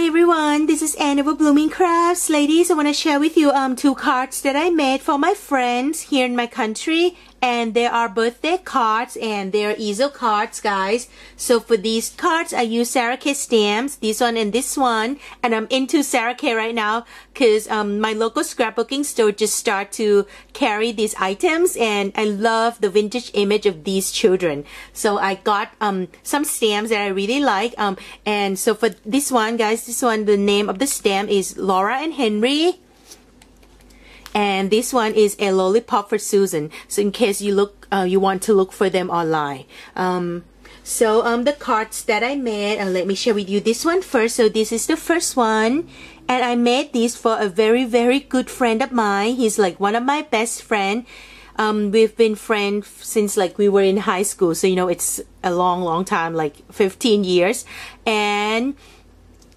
Hi everyone, this is Anne of EverBloomingCrafts. Ladies, I want to share with you two cards that I made for my friends here in my country. And they are birthday cards and they are easel cards, guys. So for these cards, I use Sarah K stamps, this one and this one. And I'm into Sarah K right now because my local scrapbooking store just started to carry these items. And I love the vintage image of these children. So I got some stamps that I really like. And so for this one, guys, this one, the name of the stamp is Laura and Henry. And this one is a lollipop for Susan. So in case you look, you want to look for them online. The cards that I made, let me share with you this one first. So this is the first one. And I made this for a very, very good friend of mine. He's like one of my best friends. We've been friends since like we were in high school. So, you know, it's a long, long time, like 15 years. And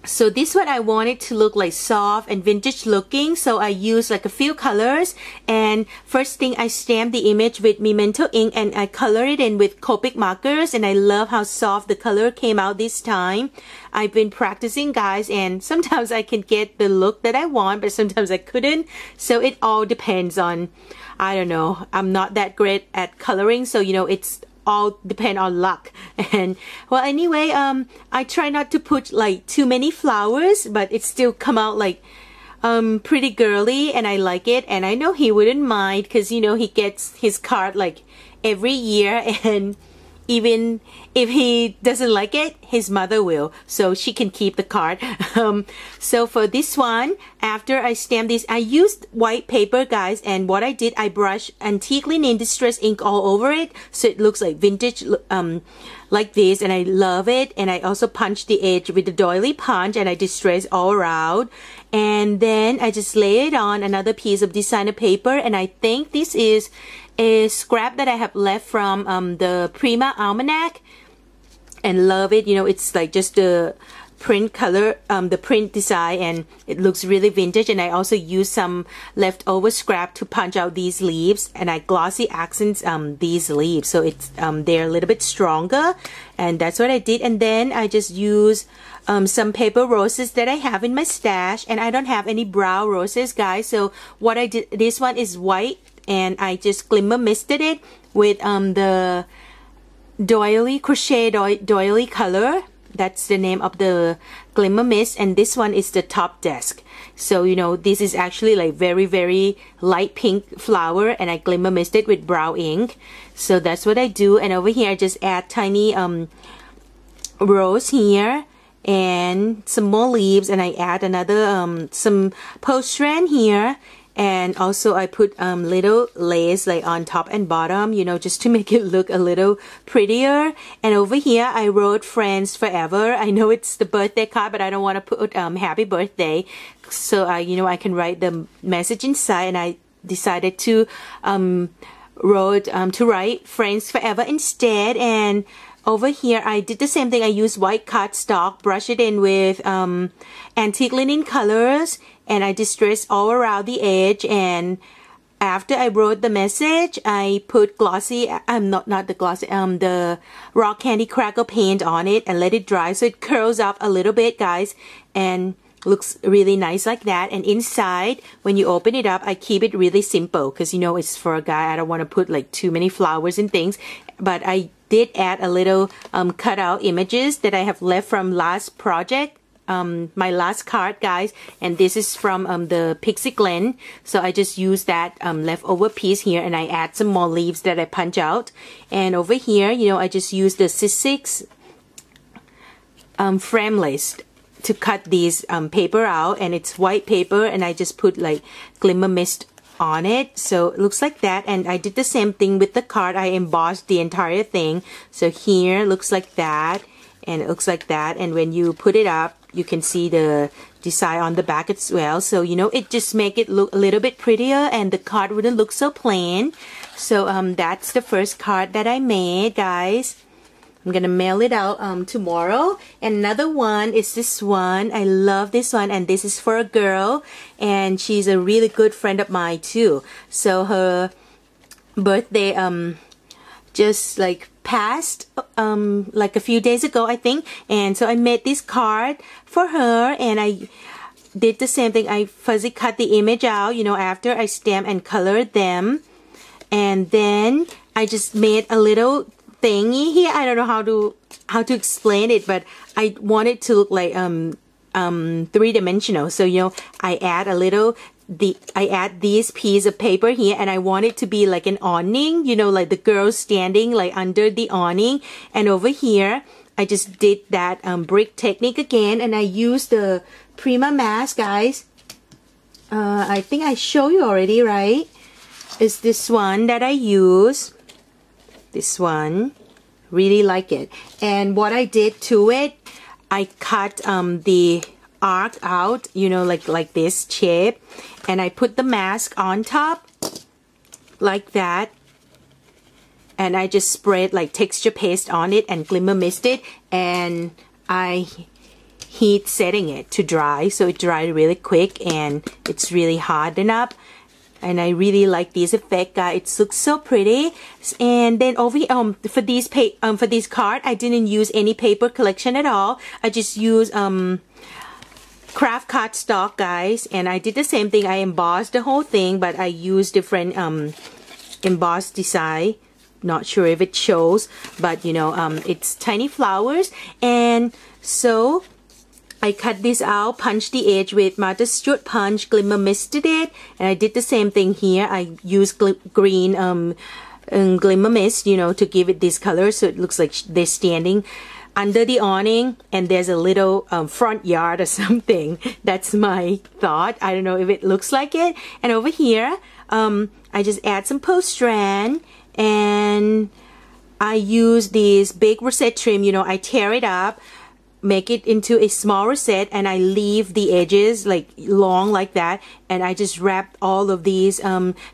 so this one I wanted to look like soft and vintage looking, so I used like a few colors. And first thing, I stamped the image with Memento ink and I colored it in with Copic markers, and I love how soft the color came out this time. I've been practicing, guys, and sometimes I can get the look that I want, but sometimes I couldn't. So it all depends on, I don't know, I'm not that great at coloring, so you know, it's all depend on luck. And well, anyway, I try not to put like too many flowers, but it still come out like pretty girly, and I like it. And I know he wouldn't mind because, you know, he gets his card like every year, and even if he doesn't like it, his mother will, so she can keep the card. So for this one, after I stamped this, I used white paper, guys, and what I did, I brushed antique linen distress ink all over it, so it looks like vintage like this, and I love it. And I also punched the edge with the doily punch, and I distressed all around. And then I just lay it on another piece of designer paper, and I think this is a scrap that I have left from the Prima Almanac, and love it. You know, it's like just the print color, the print design, and it looks really vintage. And I also used some leftover scrap to punch out these leaves, and I glossy accents these leaves, so it's they're a little bit stronger, and that's what I did. And then I just use some paper roses that I have in my stash, and I don't have any brow roses, guys. So what I did, this one is white, and I just glimmer misted it with the doily crochet doily color. That's the name of the glimmer mist. And this one is the top desk. So, you know, this is actually like very, very light pink flower, and I glimmer misted with brown ink. So that's what I do. And over here I just add tiny rose here and some more leaves, and I add another some post-strand here. And also I put little lace like on top and bottom, you know, just to make it look a little prettier. And over here I wrote Friends Forever. I know it's the birthday card, but I don't want to put happy birthday. So you know, I can write the message inside, and I decided to write Friends Forever instead. And over here I did the same thing. I used white cardstock, brush it in with antique linen colors, and I distressed all around the edge. And after I wrote the message, I put glossy, the rock candy crackle paint on it and let it dry, so it curls up a little bit, guys, and looks really nice like that. And inside, when you open it up, I keep it really simple because, you know, it's for a guy. I don't want to put like too many flowers and things, but I did add a little cutout images that I have left from last project. My last card, guys, and this is from the Pixie Glen. So I just use that leftover piece here, and I add some more leaves that I punch out. And over here, you know, I just use the C6 frameless to cut these paper out, and it's white paper, and I just put like glimmer mist on it, so it looks like that. And I did the same thing with the card. I embossed the entire thing, so here looks like that, and it looks like that. And when you put it up, you can see the design on the back as well. So, you know, it just make it look a little bit prettier, and the card wouldn't look so plain. So that's the first card that I made, guys. I'm gonna mail it out tomorrow. And another one is this one. I love this one, and this is for a girl, and she's a really good friend of mine too. So her birthday just like passed like a few days ago, I think. And so I made this card for her, and I did the same thing. I fuzzy cut the image out, you know, after I stamped and colored them. And then I just made a little thingy here. I don't know how to explain it, but I want it to look like three-dimensional. So, you know, I add these piece of paper here, and I want it to be like an awning, you know, like the girls standing like under the awning. And over here I just did that brick technique again, and I used the Prima mask, guys. I think I showed you already, right? It's this one that I use. This one, really like it. And what I did to it, I cut the arc out, you know, like this shape, and I put the mask on top like that, and I just spread like texture paste on it and glimmer mist it, and I heat setting it to dry, so it dried really quick and it's really hardened up. And I really like this effect, guys. It looks so pretty. And then over here, for this card, I didn't use any paper collection at all. I just used craft cardstock, guys. And I did the same thing. I embossed the whole thing, but I used different embossed design. Not sure if it shows, but you know, it's tiny flowers. And so I cut this out, punched the edge with Martha Stewart punch, glimmer misted it, and I did the same thing here. I used green glimmer mist, you know, to give it this color, so it looks like they're standing under the awning, and there's a little front yard or something. That's my thought. I don't know if it looks like it. And over here, I just add some post strand, and I use this big rosette trim. You know, I tear it up, make it into a small rosette, and I leave the edges like long like that, and I just wrapped all of these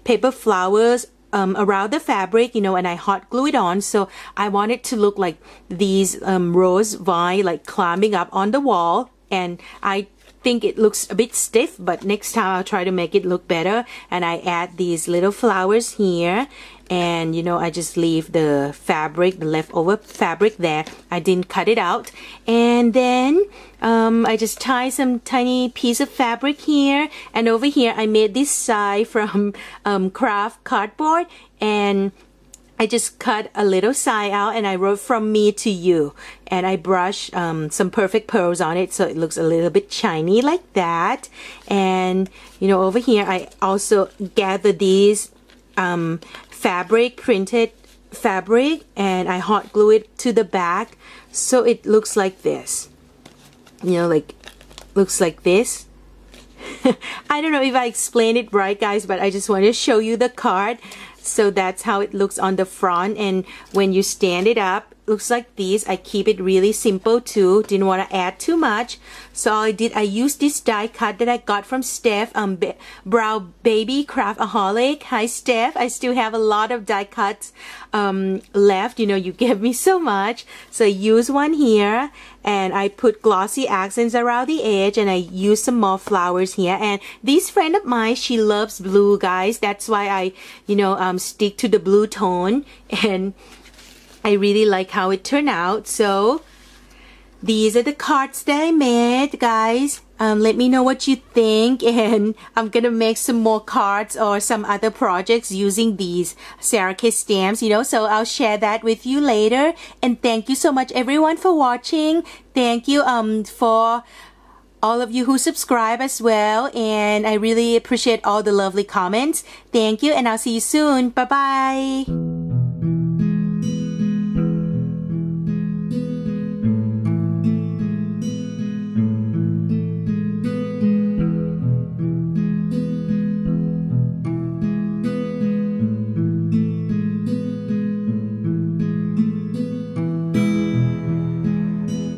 paper flowers around the fabric, you know, and I hot glue it on. So I want it to look like these rose vine like climbing up on the wall, and I think it looks a bit stiff, but next time I'll try to make it look better. And I add these little flowers here, and you know, I just leave the fabric, the leftover fabric there. I didn't cut it out. And then I just tie some tiny piece of fabric here, and over here I made this side from craft cardboard, and I just cut a little side out, and I wrote "From me to you," and I brush some perfect pearls on it, so it looks a little bit shiny like that. And you know, over here I also gathered these fabric, printed fabric, and I hot glue it to the back, so it looks like this. You know, like looks like this. I don't know if I explained it right, guys, but I just wanted to show you the card. So that's how it looks on the front, and when you stand it up, it looks like this. I keep it really simple too, didn't want to add too much. So all I did, I used this die cut that I got from Steph, Brow Baby Craftaholic. Hi Steph, I still have a lot of die cuts left, you know, you gave me so much. So I use one here, and I put glossy accents around the edge, and I use some more flowers here. And this friend of mine, she loves blue, guys. That's why I, you know, stick to the blue tone, and I really like how it turned out. So these are the cards that I made, guys. Let me know what you think, and I'm gonna make some more cards or some other projects using these Sarah K stamps, you know, so I'll share that with you later. And thank you so much everyone for watching. Thank you for all of you who subscribe as well, and I really appreciate all the lovely comments. Thank you, and I'll see you soon. Bye bye.